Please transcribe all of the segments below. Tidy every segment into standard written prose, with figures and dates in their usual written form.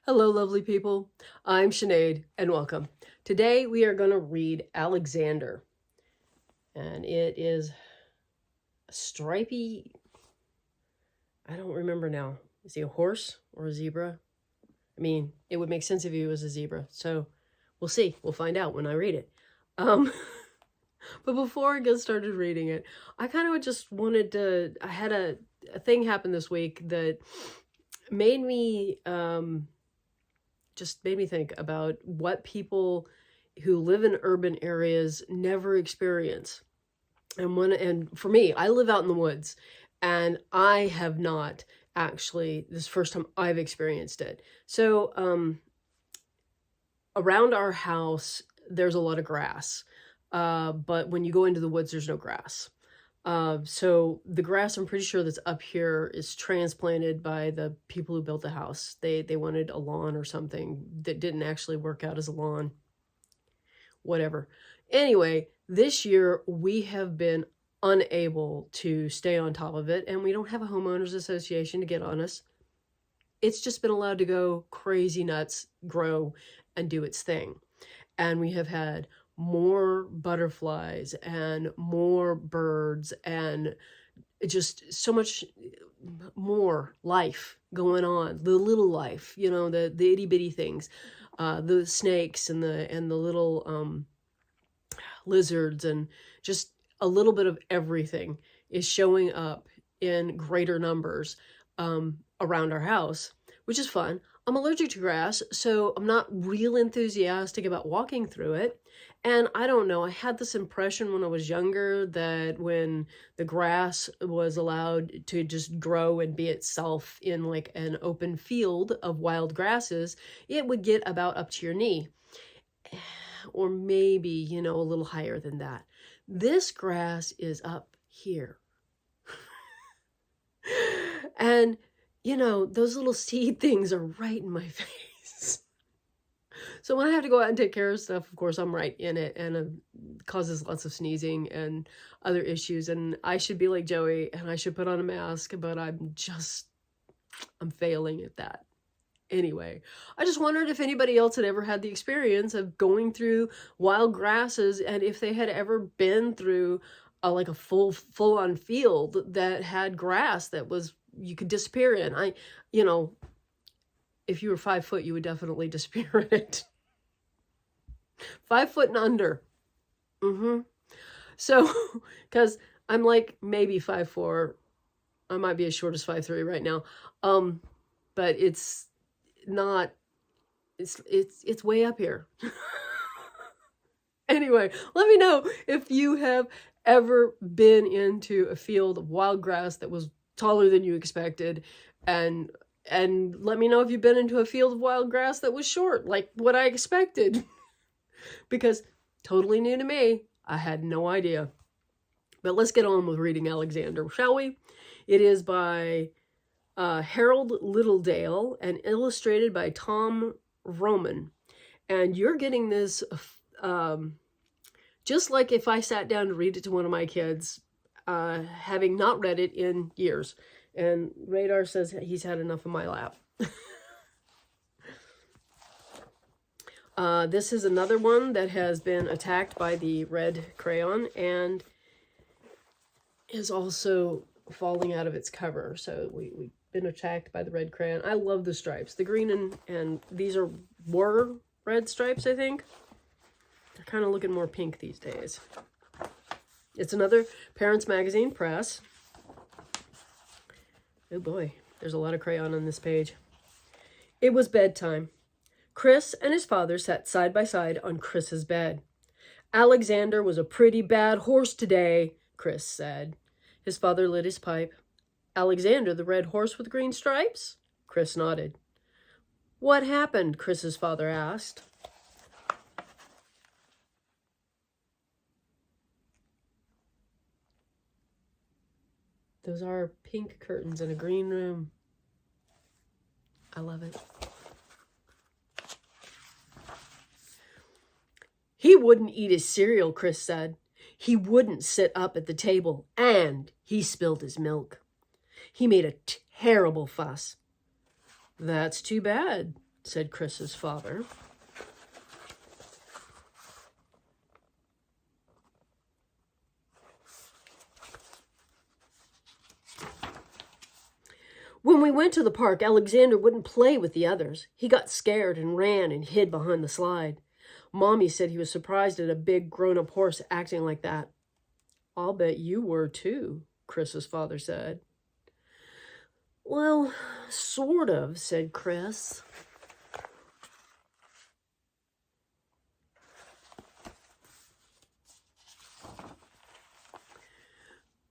Hello, lovely people. I'm Sinead, and welcome. Today we are going to read Alexander, and it is a stripy. I don't remember now. Is he a horse or a zebra? I mean, it would make sense if he was a zebra. So we'll see. We'll find out when I read it. Um, but before I get started reading it, I kind of just wanted to. I had a thing happen this week that made me just made me think about what people who live in urban areas never experience. And for me, I live out in the woods, and I have not actually, this is the first time I've experienced it. So around our house, there's a lot of grass. But when you go into the woods, there's no grass. So the grass, I'm pretty sure that's up here, is transplanted by the people who built the house. They wanted a lawn or something that didn't actually work out as a lawn. Whatever. Anyway, this year we have been unable to stay on top of it, and we don't have a homeowners association to get on us. It's just been allowed to go crazy nuts, grow, and do its thing. And we have had more butterflies and more birds and just so much more life going on. The little life, you know, the itty bitty things, the snakes and the little lizards, and just a little bit of everything is showing up in greater numbers around our house, which is fun. I'm allergic to grass, so I'm not real enthusiastic about walking through it. And I don't know, I had this impression when I was younger that when the grass was allowed to just grow and be itself in like an open field of wild grasses, it would get about up to your knee. Or maybe, you know, a little higher than that. This grass is up here. And you know, those little seed things are right in my face. So when I have to go out and take care of stuff, of course, I'm right in it, and it causes lots of sneezing and other issues. And I should be like Joey, and I should put on a mask, but I'm failing at that. Anyway, I just wondered if anybody else had ever had the experience of going through wild grasses, and if they had ever been through like a full-on field that had grass that was you could disappear in. You know, if you were 5 foot, you would definitely disappear in it. 5 foot and under. So, because I'm like maybe 5'4", I might be as short as 5'3" right now. But it's not. It's way up here. Anyway, let me know if you have ever been into a field of wild grass that was taller than you expected, and let me know if you've been into a field of wild grass that was short, like what I expected. Because totally new to me, I had no idea. But let's get on with reading Alexander, shall we? It is by Harold Littledale and illustrated by Tom Vroman. And you're getting this just like if I sat down to read it to one of my kids, having not read it in years. And Radar says he's had enough of my lap. This is another one that has been attacked by the red crayon and is also falling out of its cover. So we've been attacked by the red crayon. I love the stripes. The green and these were red stripes, I think. They're kind of looking more pink these days. It's another Parents Magazine Press. Oh boy, there's a lot of crayon on this page. It was bedtime. Chris and his father sat side by side on Chris's bed. Alexander was a pretty bad horse today, Chris said. His father lit his pipe. Alexander, the red horse with green stripes? Chris nodded. What happened? Chris's father asked. Those are pink curtains in a green room. I love it. He wouldn't eat his cereal, Chris said. He wouldn't sit up at the table, and he spilled his milk. He made a terrible fuss. That's too bad, said Chris's father. When we went to the park, Alexander wouldn't play with the others. He got scared and ran and hid behind the slide. Mommy said he was surprised at a big grown-up horse acting like that. I'll bet you were too, Chris's father said. Well, sort of, said Chris.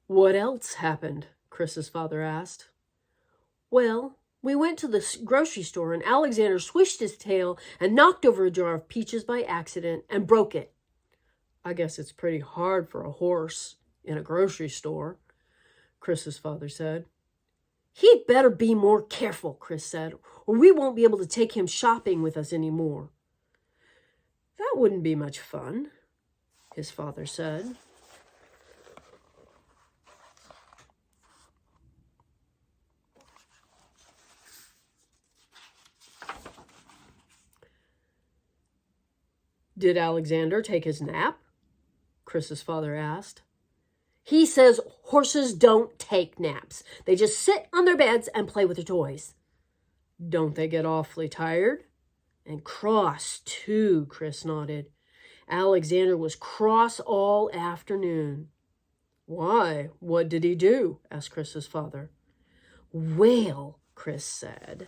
What else happened? Chris's father asked. Well, we went to the grocery store and Alexander swished his tail and knocked over a jar of peaches by accident and broke it. I guess it's pretty hard for a horse in a grocery store, Chris's father said. He'd better be more careful, Chris said, or we won't be able to take him shopping with us anymore. That wouldn't be much fun, his father said. Did Alexander take his nap? Chris's father asked. He says horses don't take naps. They just sit on their beds and play with their toys. Don't they get awfully tired? And cross, too, Chris nodded. Alexander was cross all afternoon. Why? What did he do? Asked Chris's father. Well, Chris said.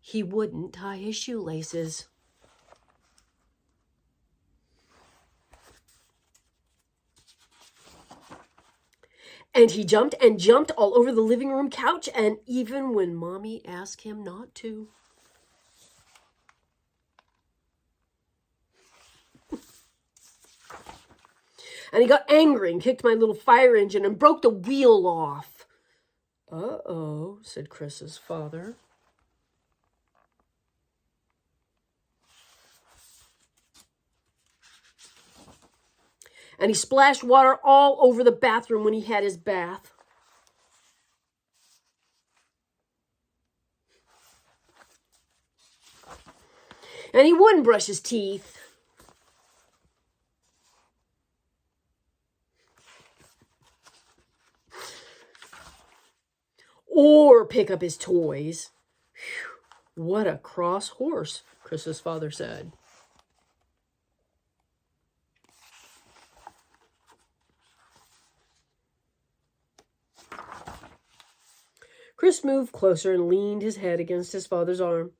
He wouldn't tie his shoelaces. And he jumped and jumped all over the living room couch, and even when Mommy asked him not to. And he got angry and kicked my little fire engine and broke the wheel off. Uh-oh, said Chris's father. And he splashed water all over the bathroom when he had his bath. And he wouldn't brush his teeth. Or pick up his toys. Whew, what a cross horse, Chris's father said. Chris moved closer and leaned his head against his father's arm.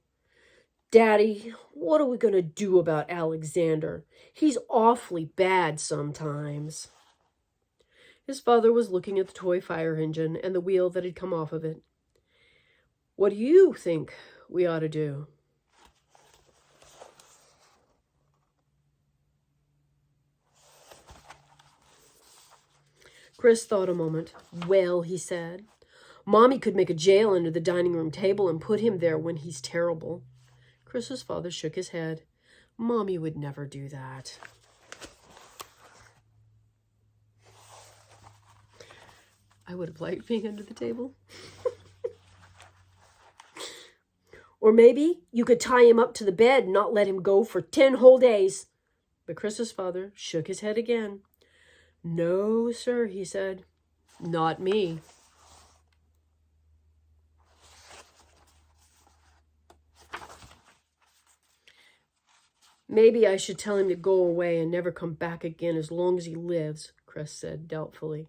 Daddy, what are we going to do about Alexander? He's awfully bad sometimes. His father was looking at the toy fire engine and the wheel that had come off of it. What do you think we ought to do? Chris thought a moment. Well, he said, Mommy could make a jail under the dining room table and put him there when he's terrible. Chris's father shook his head. Mommy would never do that. I would have liked being under the table. Or maybe you could tie him up to the bed and not let him go for 10 whole days. But Chris's father shook his head again. No, sir, he said. Not me. Maybe I should tell him to go away and never come back again as long as he lives, Chris said doubtfully.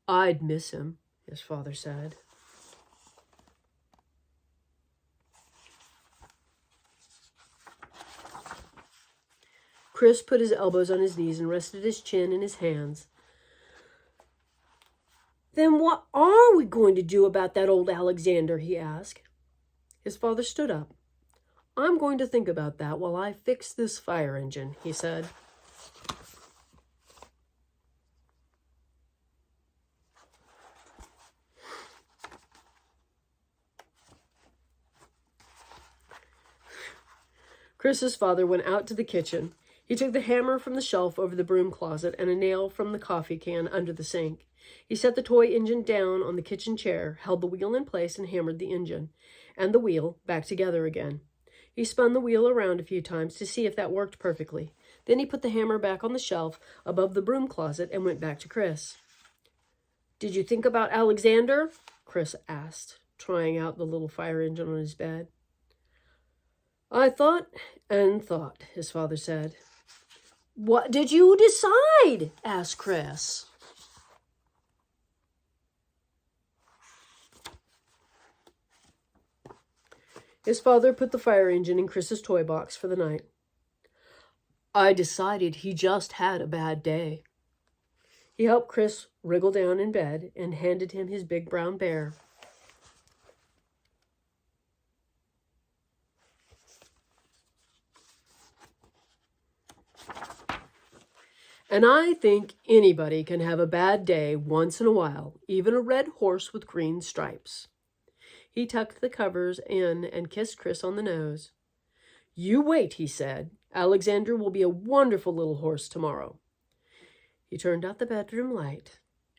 I'd miss him, his father said. Chris put his elbows on his knees and rested his chin in his hands. Then what are we going to do about that old Alexander, he asked. His father stood up. I'm going to think about that while I fix this fire engine, he said. Chris's father went out to the kitchen. He took the hammer from the shelf over the broom closet and a nail from the coffee can under the sink. He set the toy engine down on the kitchen chair, held the wheel in place, and hammered the engine and the wheel back together again. He spun the wheel around a few times to see if that worked perfectly. Then he put the hammer back on the shelf above the broom closet and went back to Chris. "Did you think about Alexander?" Chris asked, trying out the little fire engine on his bed. "I thought and thought," his father said. "What did you decide?" asked Chris. His father put the fire engine in Chris's toy box for the night. "I decided he just had a bad day." He helped Chris wriggle down in bed and handed him his big brown bear. "And I think anybody can have a bad day once in a while, even a red horse with green stripes." He tucked the covers in and kissed Chris on the nose. "You wait," he said. "Alexander will be a wonderful little horse tomorrow." He turned out the bedroom light.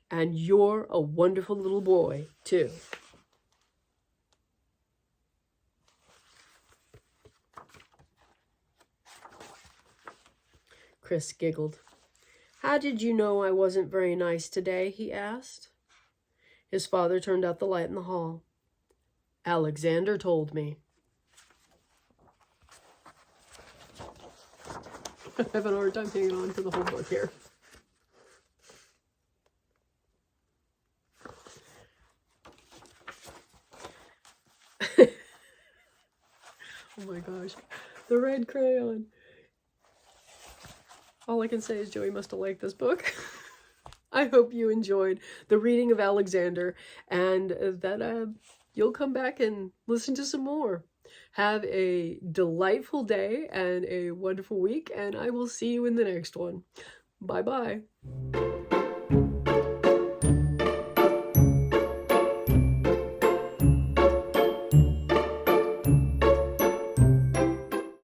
"And you're a wonderful little boy, too." Chris giggled. "How did you know I wasn't very nice today?" he asked. His father turned out the light in the hall. "Alexander told me." I'm having a hard time hanging on to the whole book here. Oh my gosh, the red crayon. All I can say is Joey must have liked this book. I hope you enjoyed the reading of Alexander and that you'll come back and listen to some more. Have a delightful day and a wonderful week, and I will see you in the next one. Bye-bye.